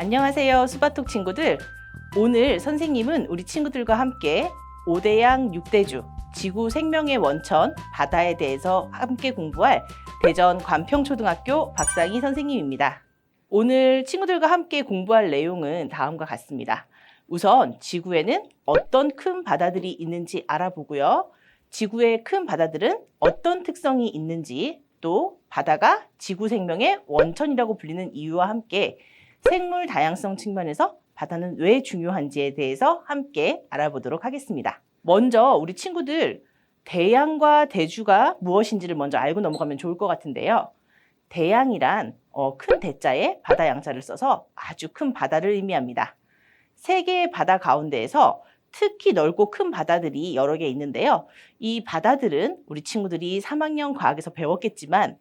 안녕하세요, 수바톡 친구들. 오늘 선생님은 우리 친구들과 함께 5대양 6대주, 지구 생명의 원천, 바다에 대해서 함께 공부할 대전 관평초등학교 박상희 선생님입니다. 오늘 친구들과 함께 공부할 내용은 다음과 같습니다. 우선 지구에는 어떤 큰 바다들이 있는지 알아보고요. 지구의 큰 바다들은 어떤 특성이 있는지, 또 바다가 지구 생명의 원천이라고 불리는 이유와 함께 생물 다양성 측면에서 바다는 왜 중요한지에 대해서 함께 알아보도록 하겠습니다. 먼저 우리 친구들 대양과 대주가 무엇인지를 먼저 알고 넘어가면 좋을 것 같은데요. 대양이란 큰 대자에 바다 양자를 써서 아주 큰 바다를 의미합니다. 세계의 바다 가운데에서 특히 넓고 큰 바다들이 여러 개 있는데요. 이 바다들은 우리 친구들이 3학년 과학에서 배웠겠지만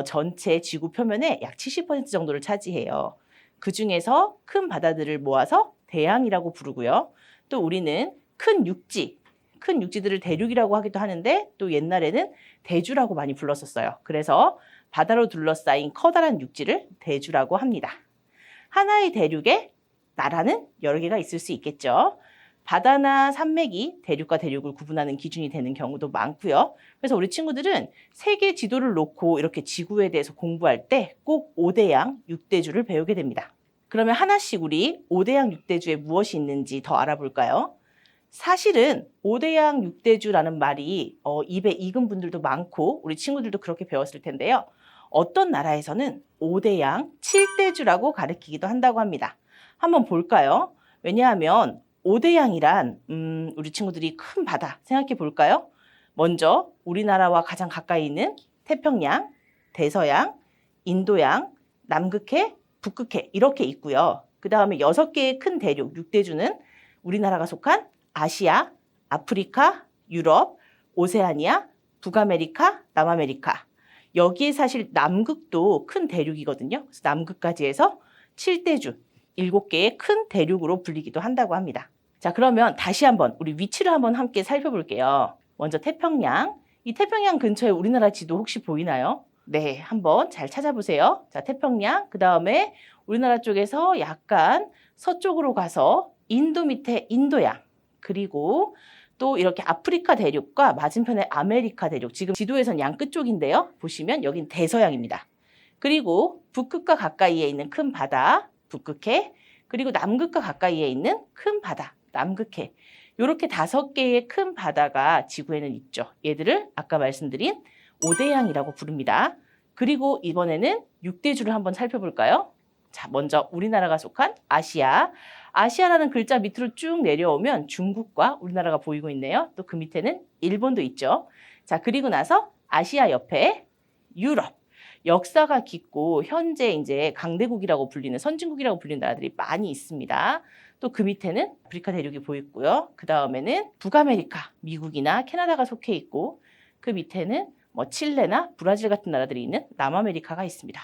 전체 지구 표면의 약 70% 정도를 차지해요. 그 중에서 큰 바다들을 모아서 대양이라고 부르고요. 또 우리는 큰 육지들을 대륙이라고 하기도 하는데 또 옛날에는 대주라고 많이 불렀었어요. 그래서 바다로 둘러싸인 커다란 육지를 대주라고 합니다. 하나의 대륙에 나라는 여러 개가 있을 수 있겠죠. 바다나 산맥이 대륙과 대륙을 구분하는 기준이 되는 경우도 많고요. 그래서 우리 친구들은 세계 지도를 놓고 이렇게 지구에 대해서 공부할 때 꼭 5대양 6대주를 배우게 됩니다. 그러면 하나씩 우리 5대양 6대주에 무엇이 있는지 더 알아볼까요? 사실은 5대양 6대주라는 말이 입에 익은 분들도 많고 우리 친구들도 그렇게 배웠을 텐데요. 어떤 나라에서는 5대양 7대주라고 가리키기도 한다고 합니다. 한번 볼까요? 왜냐하면 5대양이란 우리 친구들이 큰 바다 생각해 볼까요? 먼저 우리나라와 가장 가까이 있는 태평양, 대서양, 인도양, 남극해, 북극해 이렇게 있고요. 그 다음에 6개의 큰 대륙 6대주는 우리나라가 속한 아시아, 아프리카, 유럽, 오세아니아, 북아메리카, 남아메리카. 여기에 사실 남극도 큰 대륙이거든요. 그래서 남극까지 해서 7대주, 7개의 큰 대륙으로 불리기도 한다고 합니다. 자, 그러면 다시 한번 우리 위치를 한번 함께 살펴볼게요. 먼저 태평양. 이 태평양 근처에 우리나라 지도 혹시 보이나요? 네, 한번 잘 찾아보세요. 자, 태평양. 그 다음에 우리나라 쪽에서 약간 서쪽으로 가서 인도 밑에 인도양. 그리고 또 이렇게 아프리카 대륙과 맞은편에 아메리카 대륙. 지금 지도에선 양 끝쪽인데요. 보시면 여긴 대서양입니다. 그리고 북극과 가까이에 있는 큰 바다, 북극해. 그리고 남극과 가까이에 있는 큰 바다, 남극해. 이렇게 5개의 큰 바다가 지구에는 있죠. 얘들을 아까 말씀드린 5대양이라고 부릅니다. 그리고 이번에는 6대주를 한번 살펴볼까요? 자, 먼저 우리나라가 속한 아시아. 아시아라는 글자 밑으로 쭉 내려오면 중국과 우리나라가 보이고 있네요. 또 그 밑에는 일본도 있죠. 자, 그리고 나서 아시아 옆에 유럽. 역사가 깊고 현재 이제 강대국이라고 불리는 선진국이라고 불리는 나라들이 많이 있습니다. 또 그 밑에는 아프리카 대륙이 보이고요. 그 다음에는 북아메리카, 미국이나 캐나다가 속해 있고 그 밑에는 칠레나 브라질 같은 나라들이 있는 남아메리카가 있습니다.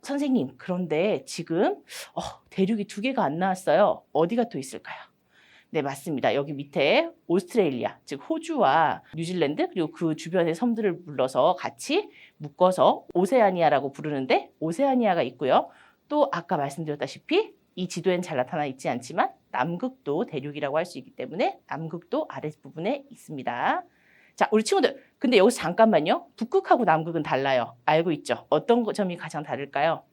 선생님, 그런데 지금 대륙이 2개가 안 나왔어요. 어디가 또 있을까요? 네, 맞습니다. 여기 밑에 오스트레일리아, 즉 호주와 뉴질랜드 그리고 그 주변의 섬들을 불러서 같이 묶어서 오세아니아라고 부르는데 오세아니아가 있고요. 또 아까 말씀드렸다시피 이 지도엔 잘 나타나 있지 않지만 남극도 대륙이라고 할 수 있기 때문에 남극도 아랫부분에 있습니다. 자, 우리 친구들, 근데 여기서 잠깐만요. 북극하고 남극은 달라요. 알고 있죠? 어떤 점이 가장 다를까요?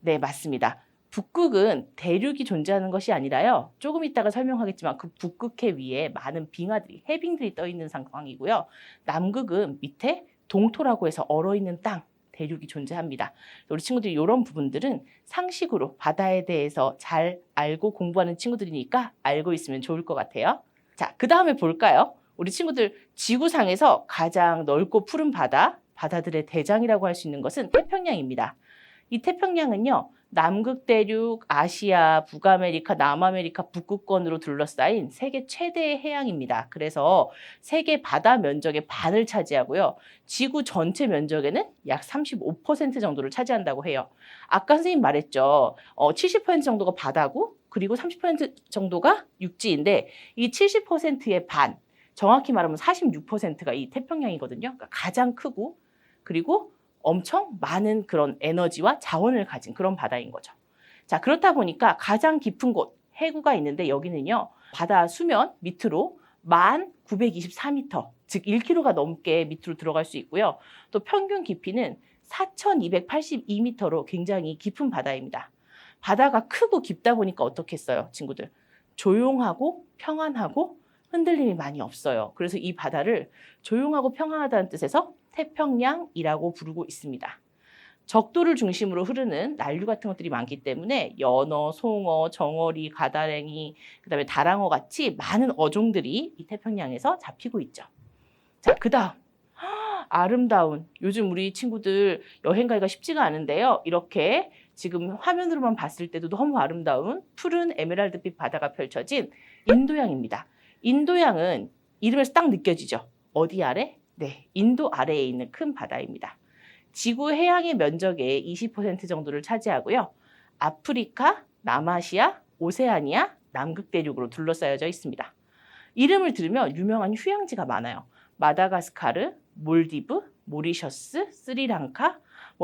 네, 맞습니다. 북극은 대륙이 존재하는 것이 아니라요. 조금 이따가 설명하겠지만 그 북극해 위에 많은 빙하들이, 해빙들이 떠 있는 상황이고요. 남극은 밑에 동토라고 해서 얼어있는 땅, 대륙이 존재합니다. 우리 친구들이 이런 부분들은 상식으로 바다에 대해서 잘 알고 공부하는 친구들이니까 알고 있으면 좋을 것 같아요. 자, 그 다음에 볼까요? 우리 친구들 지구상에서 가장 넓고 푸른 바다들의 대장이라고 할 수 있는 것은 태평양입니다. 이 태평양은요. 남극 대륙, 아시아, 북아메리카, 남아메리카 북극권으로 둘러싸인 세계 최대의 해양입니다. 그래서 세계 바다 면적의 반을 차지하고요. 지구 전체 면적에는 약 35% 정도를 차지한다고 해요. 아까 선생님 말했죠. 70% 정도가 바다고 그리고 30% 정도가 육지인데 이 70%의 반, 정확히 말하면 46%가 이 태평양이거든요. 그러니까 가장 크고 그리고 엄청 많은 그런 에너지와 자원을 가진 그런 바다인 거죠. 자, 그렇다 보니까 가장 깊은 곳, 해구가 있는데 여기는요, 바다 수면 밑으로 1924m, 즉 1km가 넘게 밑으로 들어갈 수 있고요. 또 평균 깊이는 4282m로 굉장히 깊은 바다입니다. 바다가 크고 깊다 보니까 어떻겠어요, 친구들? 조용하고 평안하고 흔들림이 많이 없어요. 그래서 이 바다를 조용하고 평안하다는 뜻에서 태평양이라고 부르고 있습니다. 적도를 중심으로 흐르는 난류 같은 것들이 많기 때문에 연어, 송어, 정어리, 가다랭이, 그다음에 다랑어 같이 많은 어종들이 이 태평양에서 잡히고 있죠. 자, 그다음 아름다운, 요즘 우리 친구들 여행 가기가 쉽지가 않은데요. 이렇게 지금 화면으로만 봤을 때도 너무 아름다운 푸른 에메랄드빛 바다가 펼쳐진 인도양입니다. 인도양은 이름에서 딱 느껴지죠. 어디 아래? 네, 인도 아래에 있는 큰 바다입니다. 지구 해양의 면적의 20% 정도를 차지하고요. 아프리카, 남아시아, 오세아니아, 남극 대륙으로 둘러싸여져 있습니다. 이름을 들으면 유명한 휴양지가 많아요. 마다가스카르, 몰디브, 모리셔스, 스리랑카,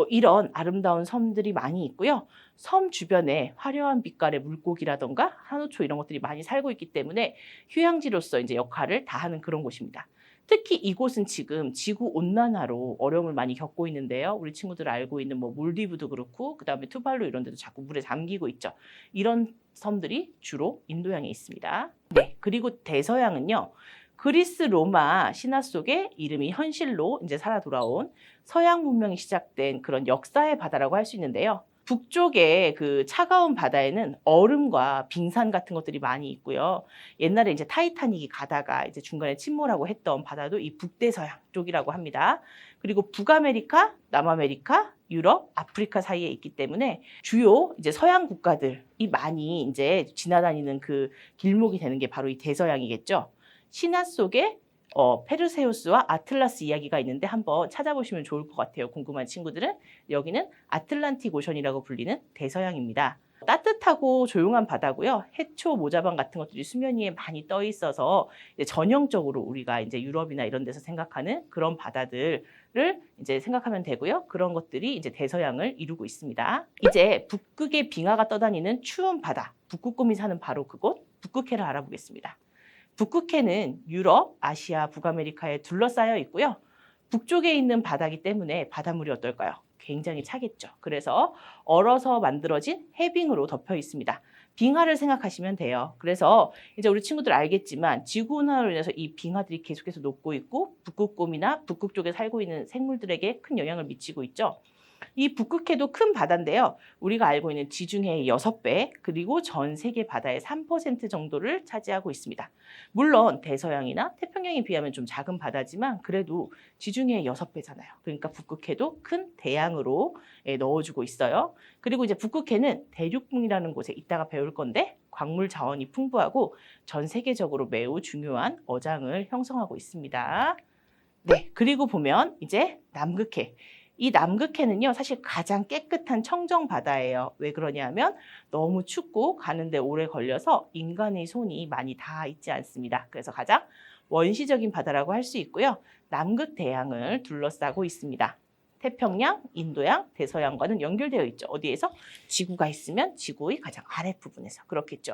이런 아름다운 섬들이 많이 있고요. 섬 주변에 화려한 빛깔의 물고기라던가 한호초 이런 것들이 많이 살고 있기 때문에 휴양지로서 이제 역할을 다하는 그런 곳입니다. 특히 이곳은 지금 지구 온난화로 어려움을 많이 겪고 있는데요. 우리 친구들 알고 있는 몰디브도 그렇고 그다음에 투발루 이런 데도 자꾸 물에 잠기고 있죠. 이런 섬들이 주로 인도양에 있습니다. 네, 그리고 대서양은요. 그리스 로마 신화 속에 이름이 현실로 이제 살아 돌아온 서양 문명이 시작된 그런 역사의 바다라고 할 수 있는데요. 북쪽의 그 차가운 바다에는 얼음과 빙산 같은 것들이 많이 있고요. 옛날에 이제 타이타닉이 가다가 이제 중간에 침몰하고 했던 바다도 이 북대서양 쪽이라고 합니다. 그리고 북아메리카, 남아메리카, 유럽, 아프리카 사이에 있기 때문에 주요 이제 서양 국가들이 많이 이제 지나다니는 그 길목이 되는 게 바로 이 대서양이겠죠. 신화 속에 페르세우스와 아틀라스 이야기가 있는데 한번 찾아보시면 좋을 것 같아요. 궁금한 친구들은. 여기는 아틀란틱 오션이라고 불리는 대서양입니다. 따뜻하고 조용한 바다고요. 해초, 모자반 같은 것들이 수면 위에 많이 떠 있어서 이제 전형적으로 우리가 이제 유럽이나 이런 데서 생각하는 그런 바다들을 이제 생각하면 되고요. 그런 것들이 이제 대서양을 이루고 있습니다. 이제 북극의 빙하가 떠다니는 추운 바다, 북극곰이 사는 바로 그곳, 북극해를 알아보겠습니다. 북극해는 유럽, 아시아, 북아메리카에 둘러싸여 있고요. 북쪽에 있는 바다이기 때문에 바닷물이 어떨까요? 굉장히 차겠죠. 그래서 얼어서 만들어진 해빙으로 덮여 있습니다. 빙하를 생각하시면 돼요. 그래서 이제 우리 친구들 알겠지만 지구온난화로 인해서 이 빙하들이 계속해서 녹고 있고 북극곰이나 북극 쪽에 살고 있는 생물들에게 큰 영향을 미치고 있죠. 이 북극해도 큰 바다인데요. 우리가 알고 있는 지중해의 6배, 그리고 전 세계 바다의 3% 정도를 차지하고 있습니다. 물론 대서양이나 태평양에 비하면 좀 작은 바다지만 그래도 지중해의 6배잖아요. 그러니까 북극해도 큰 대양으로 넣어주고 있어요. 그리고 이제 북극해는 대륙붕이라는 곳에 이따가 배울 건데 광물 자원이 풍부하고 전 세계적으로 매우 중요한 어장을 형성하고 있습니다. 네, 그리고 보면 이제 남극해. 이 남극해는요, 사실 가장 깨끗한 청정 바다예요. 왜 그러냐면 너무 춥고 가는데 오래 걸려서 인간의 손이 많이 닿아 있지 않습니다. 그래서 가장 원시적인 바다라고 할 수 있고요. 남극 대양을 둘러싸고 있습니다. 태평양, 인도양, 대서양과는 연결되어 있죠. 어디에서? 지구가 있으면 지구의 가장 아랫부분에서. 그렇겠죠.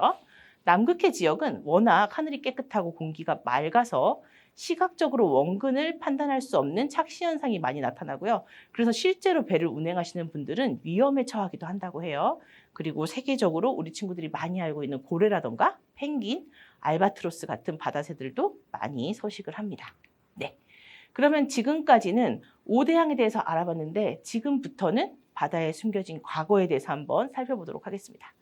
남극해 지역은 워낙 하늘이 깨끗하고 공기가 맑아서 시각적으로 원근을 판단할 수 없는 착시 현상이 많이 나타나고요. 그래서 실제로 배를 운행하시는 분들은 위험에 처하기도 한다고 해요. 그리고 세계적으로 우리 친구들이 많이 알고 있는 고래라던가 펭귄, 알바트로스 같은 바다새들도 많이 서식을 합니다. 네. 그러면 지금까지는 5대양에 대해서 알아봤는데 지금부터는 바다에 숨겨진 과거에 대해서 한번 살펴보도록 하겠습니다.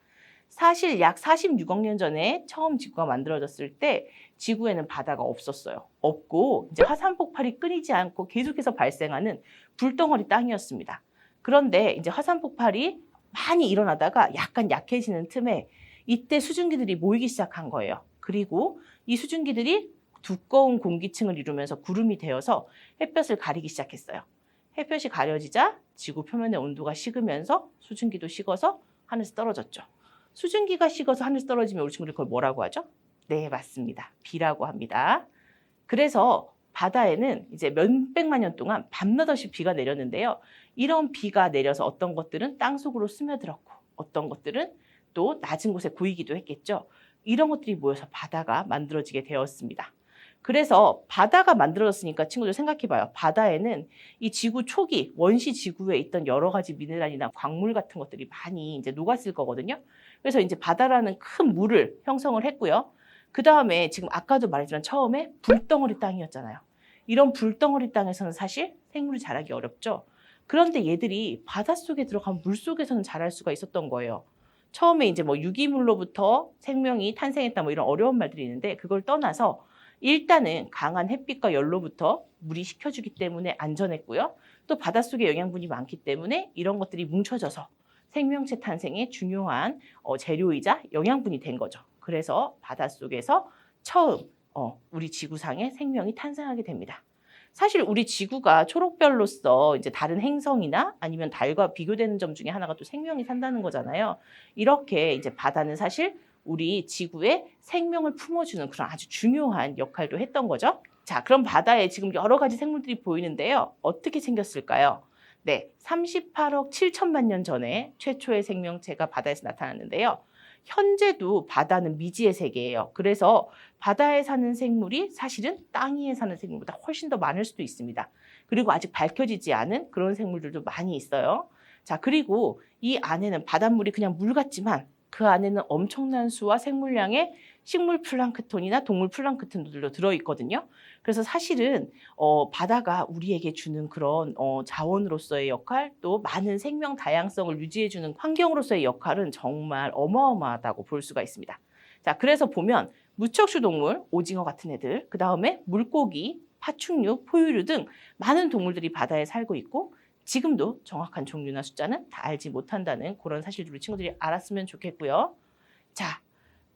사실 약 46억 년 전에 처음 지구가 만들어졌을 때 지구에는 바다가 없었어요. 없고 이제 화산 폭발이 끊이지 않고 계속해서 발생하는 불덩어리 땅이었습니다. 그런데 이제 화산 폭발이 많이 일어나다가 약간 약해지는 틈에 이때 수증기들이 모이기 시작한 거예요. 그리고 이 수증기들이 두꺼운 공기층을 이루면서 구름이 되어서 햇볕을 가리기 시작했어요. 햇볕이 가려지자 지구 표면의 온도가 식으면서 수증기도 식어서 하늘에서 떨어졌죠. 수증기가 식어서 하늘에서 떨어지면 우리 친구들 그걸 뭐라고 하죠? 네, 맞습니다. 비라고 합니다. 그래서 바다에는 이제 몇백만 년 동안 밤낮없이 비가 내렸는데요. 이런 비가 내려서 어떤 것들은 땅속으로 스며들었고 어떤 것들은 또 낮은 곳에 고이기도 했겠죠. 이런 것들이 모여서 바다가 만들어지게 되었습니다. 그래서 바다가 만들어졌으니까 친구들 생각해봐요. 바다에는 이 지구 초기 원시 지구에 있던 여러 가지 미네랄이나 광물 같은 것들이 많이 이제 녹았을 거거든요. 그래서 이제 바다라는 큰 물을 형성을 했고요. 그 다음에 지금 아까도 말했지만 처음에 불덩어리 땅이었잖아요. 이런 불덩어리 땅에서는 사실 생물이 자라기 어렵죠. 그런데 얘들이 바닷속에 들어간 물 속에서는 자랄 수가 있었던 거예요. 처음에 이제 뭐 유기물로부터 생명이 탄생했다 뭐 이런 어려운 말들이 있는데 그걸 떠나서 일단은 강한 햇빛과 열로부터 물이 식혀주기 때문에 안전했고요. 또 바닷속에 영양분이 많기 때문에 이런 것들이 뭉쳐져서 생명체 탄생에 중요한 재료이자 영양분이 된 거죠. 그래서 바닷속에서 처음 우리 지구상에 생명이 탄생하게 됩니다. 사실 우리 지구가 초록별로서 이제 다른 행성이나 아니면 달과 비교되는 점 중에 하나가 또 생명이 산다는 거잖아요. 이렇게 이제 바다는 사실 우리 지구에 생명을 품어주는 그런 아주 중요한 역할도 했던 거죠. 자, 그럼 바다에 지금 여러 가지 생물들이 보이는데요. 어떻게 생겼을까요? 네, 38억 7천만 년 전에 최초의 생명체가 바다에서 나타났는데요. 현재도 바다는 미지의 세계예요. 그래서 바다에 사는 생물이 사실은 땅 위에 사는 생물보다 훨씬 더 많을 수도 있습니다. 그리고 아직 밝혀지지 않은 그런 생물들도 많이 있어요. 자, 그리고 이 안에는 바닷물이 그냥 물 같지만 그 안에는 엄청난 수와 생물량의 식물 플랑크톤이나 동물 플랑크톤들도 들어있거든요. 그래서 사실은 바다가 우리에게 주는 그런 자원으로서의 역할, 또 많은 생명 다양성을 유지해주는 환경으로서의 역할은 정말 어마어마하다고 볼 수가 있습니다. 자, 그래서 보면 무척추 동물, 오징어 같은 애들, 그 다음에 물고기, 파충류, 포유류 등 많은 동물들이 바다에 살고 있고 지금도 정확한 종류나 숫자는 다 알지 못한다는 그런 사실들을 친구들이 알았으면 좋겠고요. 자,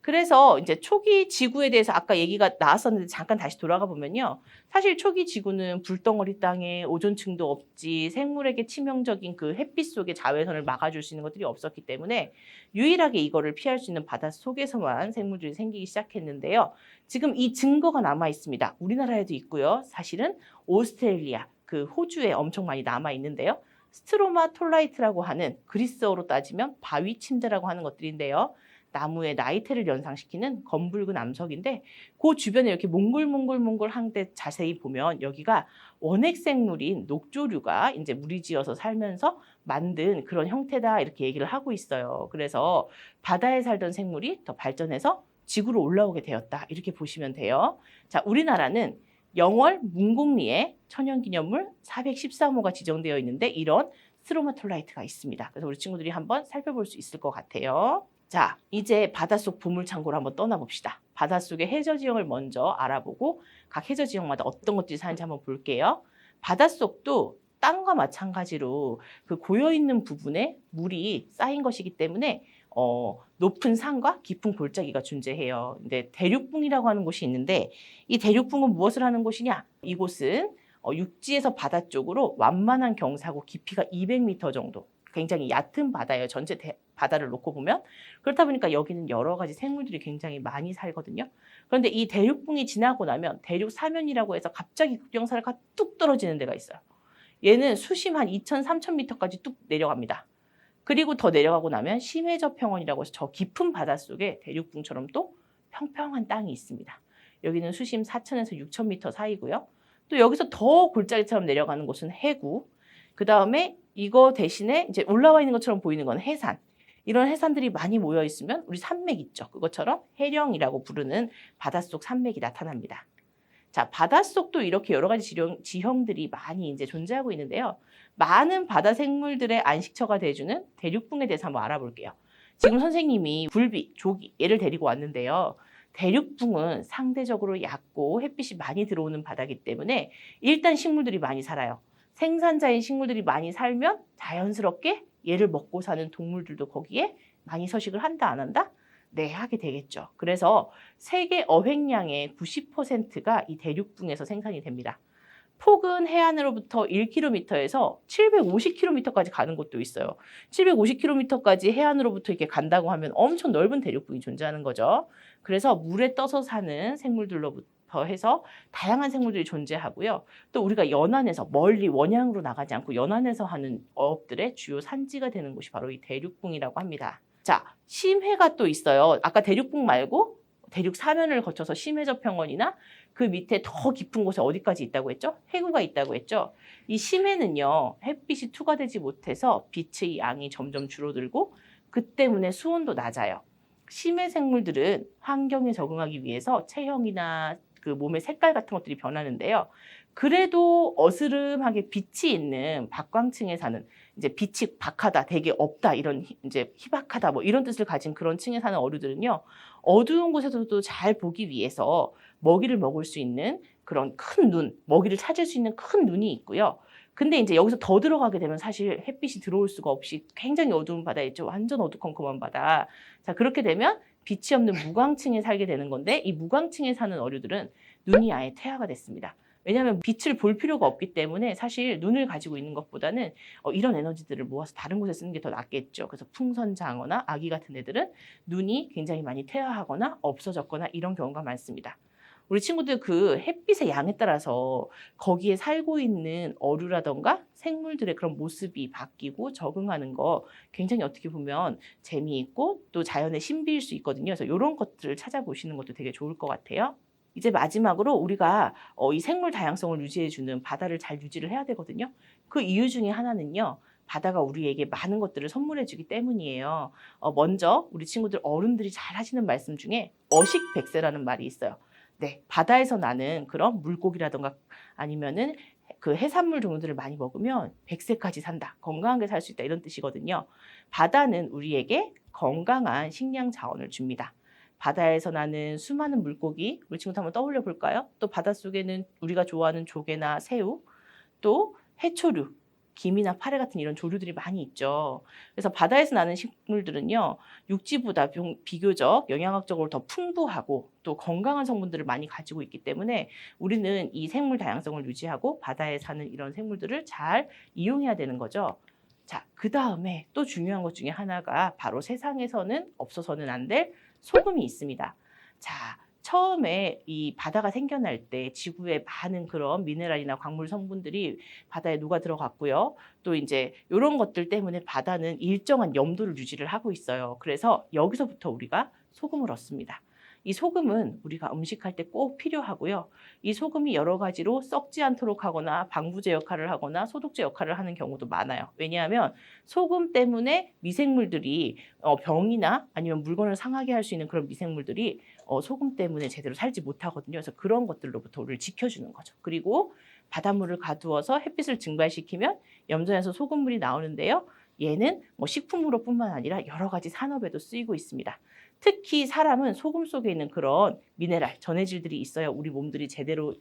그래서 이제 초기 지구에 대해서 아까 얘기가 나왔었는데 잠깐 다시 돌아가 보면요. 사실 초기 지구는 불덩어리 땅에 오존층도 없지 생물에게 치명적인 그 햇빛 속의 자외선을 막아줄 수 있는 것들이 없었기 때문에 유일하게 이거를 피할 수 있는 바다 속에서만 생물들이 생기기 시작했는데요. 지금 이 증거가 남아 있습니다. 우리나라에도 있고요. 사실은 오스트레일리아, 그 호주에 엄청 많이 남아 있는데요. 스트로마톨라이트라고 하는 그리스어로 따지면 바위 침대라고 하는 것들인데요. 나무에 나이테를 연상시키는 검붉은 암석인데 그 주변에 이렇게 몽글몽글몽글한데 자세히 보면 여기가 원핵생물인 녹조류가 이제 무리지어서 살면서 만든 그런 형태다 이렇게 얘기를 하고 있어요. 그래서 바다에 살던 생물이 더 발전해서 지구로 올라오게 되었다 이렇게 보시면 돼요. 자, 우리나라는 영월 문곡리에 천연기념물 413호가 지정되어 있는데 이런 스트로마톨라이트가 있습니다. 그래서 우리 친구들이 한번 살펴볼 수 있을 것 같아요. 자, 이제 바닷속 보물창고로 한번 떠나봅시다. 바닷속의 해저 지형을 먼저 알아보고 각 해저 지형마다 어떤 것들이 사는지 한번 볼게요. 바닷속도 땅과 마찬가지로 그 고여있는 부분에 물이 쌓인 것이기 때문에 높은 산과 깊은 골짜기가 존재해요. 근데 대륙붕이라고 하는 곳이 있는데 이 대륙붕은 무엇을 하는 곳이냐? 이곳은 육지에서 바다 쪽으로 완만한 경사고 깊이가 200m 정도. 굉장히 얕은 바다예요. 전체 바다를 놓고 보면. 그렇다 보니까 여기는 여러 가지 생물들이 굉장히 많이 살거든요. 그런데 이 대륙붕이 지나고 나면 대륙 사면이라고 해서 갑자기 국경사가 뚝 떨어지는 데가 있어요. 얘는 수심 한 2,000, 3,000m까지 뚝 내려갑니다. 그리고 더 내려가고 나면 심해저 평원이라고 해서 저 깊은 바닷속에 대륙붕처럼 또 평평한 땅이 있습니다. 여기는 수심 4,000에서 6,000m 사이고요. 또 여기서 더 골짜기처럼 내려가는 곳은 해구. 그 다음에 이거 대신에 이제 올라와 있는 것처럼 보이는 건 해산. 이런 해산들이 많이 모여 있으면 우리 산맥 있죠. 그것처럼 해령이라고 부르는 바닷속 산맥이 나타납니다. 자, 바닷속도 이렇게 여러 가지 지형들이 많이 이제 존재하고 있는데요. 많은 바다 생물들의 안식처가 돼주는 대륙붕에 대해서 한번 알아볼게요. 지금 선생님이 굴비, 조기 얘를 데리고 왔는데요. 대륙붕은 상대적으로 얕고 햇빛이 많이 들어오는 바다이기 때문에 일단 식물들이 많이 살아요. 생산자인 식물들이 많이 살면 자연스럽게 얘를 먹고 사는 동물들도 거기에 많이 서식을 한다, 안 한다? 네, 하게 되겠죠. 그래서 세계 어획량의 90%가 이 대륙붕에서 생산이 됩니다. 폭은 해안으로부터 1km에서 750km까지 가는 곳도 있어요. 750km까지 해안으로부터 이렇게 간다고 하면 엄청 넓은 대륙붕이 존재하는 거죠. 그래서 물에 떠서 사는 생물들로 해서 다양한 생물들이 존재하고요. 또 우리가 연안에서 멀리 원양으로 나가지 않고 연안에서 하는 어업들의 주요 산지가 되는 곳이 바로 이 대륙붕이라고 합니다. 자, 심해가 또 있어요. 아까 대륙붕 말고 대륙 사면을 거쳐서 심해적 평원이나 그 밑에 더 깊은 곳에 어디까지 있다고 했죠? 해구가 있다고 했죠. 이 심해는요, 햇빛이 투과되지 못해서 빛의 양이 점점 줄어들고 그 때문에 수온도 낮아요. 심해 생물들은 환경에 적응하기 위해서 체형이나 그 몸의 색깔 같은 것들이 변하는데요. 그래도 어스름하게 빛이 있는 박광층에 사는, 이제 빛이 박하다, 되게 없다, 이런 이제 희박하다, 뭐 이런 뜻을 가진 그런 층에 사는 어류들은요, 어두운 곳에서도 잘 보기 위해서 먹이를 먹을 수 있는 그런 큰 눈, 먹이를 찾을 수 있는 큰 눈이 있고요. 근데 이제 여기서 더 들어가게 되면 사실 햇빛이 들어올 수가 없이 굉장히 어두운 바다에 있죠. 완전 어두컴컴한 바다. 자, 그렇게 되면 빛이 없는 무광층에 살게 되는 건데, 이 무광층에 사는 어류들은 눈이 아예 퇴화가 됐습니다. 왜냐하면 빛을 볼 필요가 없기 때문에 사실 눈을 가지고 있는 것보다는 이런 에너지들을 모아서 다른 곳에 쓰는 게 더 낫겠죠. 그래서 풍선장어나 아기 같은 애들은 눈이 굉장히 많이 퇴화하거나 없어졌거나 이런 경우가 많습니다. 우리 친구들 그 햇빛의 양에 따라서 거기에 살고 있는 어류라던가 생물들의 그런 모습이 바뀌고 적응하는 거 굉장히 어떻게 보면 재미있고 또 자연의 신비일 수 있거든요. 그래서 이런 것들을 찾아보시는 것도 되게 좋을 것 같아요. 이제 마지막으로 우리가 이 생물 다양성을 유지해주는 바다를 잘 유지를 해야 되거든요. 그 이유 중에 하나는요. 바다가 우리에게 많은 것들을 선물해주기 때문이에요. 먼저 우리 친구들 어른들이 잘 하시는 말씀 중에 어식백세라는 말이 있어요. 네, 바다에서 나는 그런 물고기라던가 아니면은 그 해산물 종류들을 많이 먹으면 100세까지 산다, 건강하게 살 수 있다, 이런 뜻이거든요. 바다는 우리에게 건강한 식량 자원을 줍니다. 바다에서 나는 수많은 물고기, 우리 친구들 한번 떠올려 볼까요? 또 바닷속에는 우리가 좋아하는 조개나 새우, 또 해초류, 김이나 파래 같은 이런 조류들이 많이 있죠. 그래서 바다에서 나는 식물들은요, 육지보다 비교적 영양학적으로 더 풍부하고 또 건강한 성분들을 많이 가지고 있기 때문에 우리는 이 생물 다양성을 유지하고 바다에 사는 이런 생물들을 잘 이용해야 되는 거죠. 자, 그 다음에 또 중요한 것 중에 하나가 바로 세상에서는 없어서는 안 될 소금이 있습니다. 자, 처음에 이 바다가 생겨날 때 지구에 많은 그런 미네랄이나 광물 성분들이 바다에 녹아 들어갔고요. 또 이제 이런 것들 때문에 바다는 일정한 염도를 유지를 하고 있어요. 그래서 여기서부터 우리가 소금을 얻습니다. 이 소금은 우리가 음식할 때 꼭 필요하고요. 이 소금이 여러 가지로 썩지 않도록 하거나 방부제 역할을 하거나 소독제 역할을 하는 경우도 많아요. 왜냐하면 소금 때문에 미생물들이 병이나 아니면 물건을 상하게 할 수 있는 그런 미생물들이 소금 때문에 제대로 살지 못하거든요. 그래서 그런 것들로부터 우리를 지켜주는 거죠. 그리고 바닷물을 가두어서 햇빛을 증발시키면 염전에서 소금물이 나오는데요. 얘는 뭐 식품으로 뿐만 아니라 여러 가지 산업에도 쓰이고 있습니다. 특히 사람은 소금 속에 있는 그런 미네랄, 전해질들이 있어야 우리 몸들이 제대로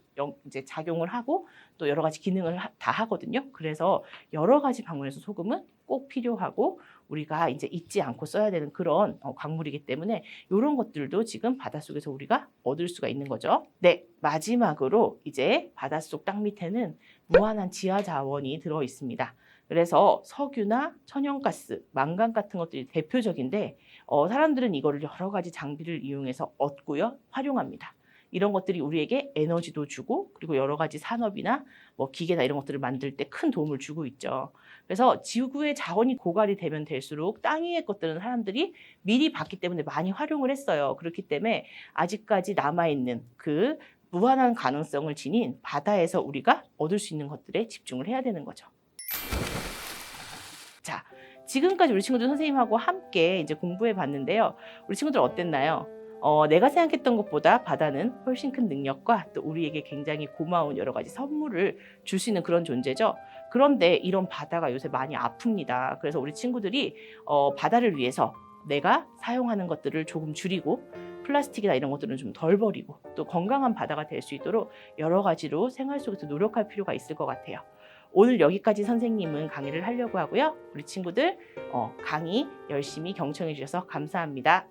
이제 작용을 하고 또 여러 가지 기능을 다 하거든요. 그래서 여러 가지 방면에서 소금은 꼭 필요하고 우리가 이제 잊지 않고 써야 되는 그런 광물이기 때문에 이런 것들도 지금 바닷속에서 우리가 얻을 수가 있는 거죠. 네, 마지막으로 이제 바닷속 땅 밑에는 무한한 지하 자원이 들어 있습니다. 그래서 석유나 천연가스, 망간 같은 것들이 대표적인데 사람들은 이거를 여러 가지 장비를 이용해서 얻고요, 활용합니다. 이런 것들이 우리에게 에너지도 주고 그리고 여러 가지 산업이나 뭐 기계나 이런 것들을 만들 때 큰 도움을 주고 있죠. 그래서 지구의 자원이 고갈이 되면 될수록 땅 위의 것들은 사람들이 미리 봤기 때문에 많이 활용을 했어요. 그렇기 때문에 아직까지 남아있는 그 무한한 가능성을 지닌 바다에서 우리가 얻을 수 있는 것들에 집중을 해야 되는 거죠. 자, 지금까지 우리 친구들 선생님하고 함께 이제 공부해 봤는데요. 우리 친구들 어땠나요? 내가 생각했던 것보다 바다는 훨씬 큰 능력과 또 우리에게 굉장히 고마운 여러 가지 선물을 줄 수 있는 그런 존재죠. 그런데 이런 바다가 요새 많이 아픕니다. 그래서 우리 친구들이 바다를 위해서 내가 사용하는 것들을 조금 줄이고 플라스틱이나 이런 것들은 좀 덜 버리고 또 건강한 바다가 될 수 있도록 여러 가지로 생활 속에서 노력할 필요가 있을 것 같아요. 오늘 여기까지 선생님은 강의를 하려고 하고요. 우리 친구들 강의 열심히 경청해 주셔서 감사합니다.